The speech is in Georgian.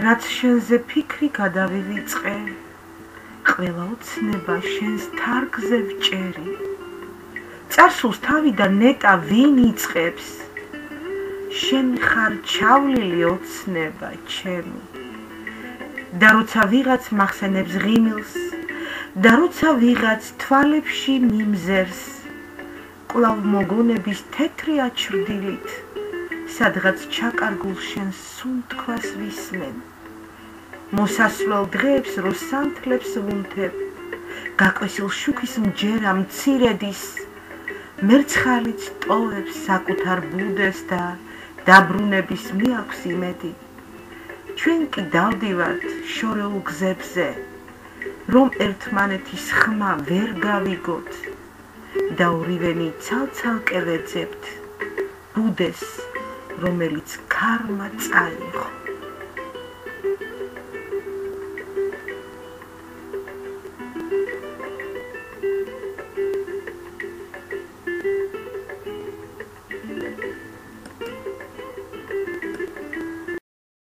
რაც შენზე ფიქრი გადავივიწყე, ყველა ოცნება შენს თარგზე ვჭერი. წარსულს თავიდან ნეტა ვინ იწყებს, შენ ხარ ჩავლილი ოცნება ჩემი. და როცა ვიღაც მახსენებს ღიმილს, და როცა ვიღაც თვალებში მიმზერს, კვლავ მოგონების თეთრი აჩრდილით, სადღაც ჩაკარგულ შენს სუნთქვას ვისმენ. მოსასვლელ დღეებს რო სანთლებს ვუნთებ, გაკვესილ შუქის მჯერა მცირედის, მერცხალიც ტოვებს საკუთარ ბუდეს და დაბრუნების მიაქვს იმედი. ჩვენ კი დავდივართ შორეულ გზებზე, რომ ერთმანეთის ხმა ვერ გავიგოთ და ორივენი ცალ-ცალკე ვეძებთ ბუდეს, რომელიც ქარმა წაიღო.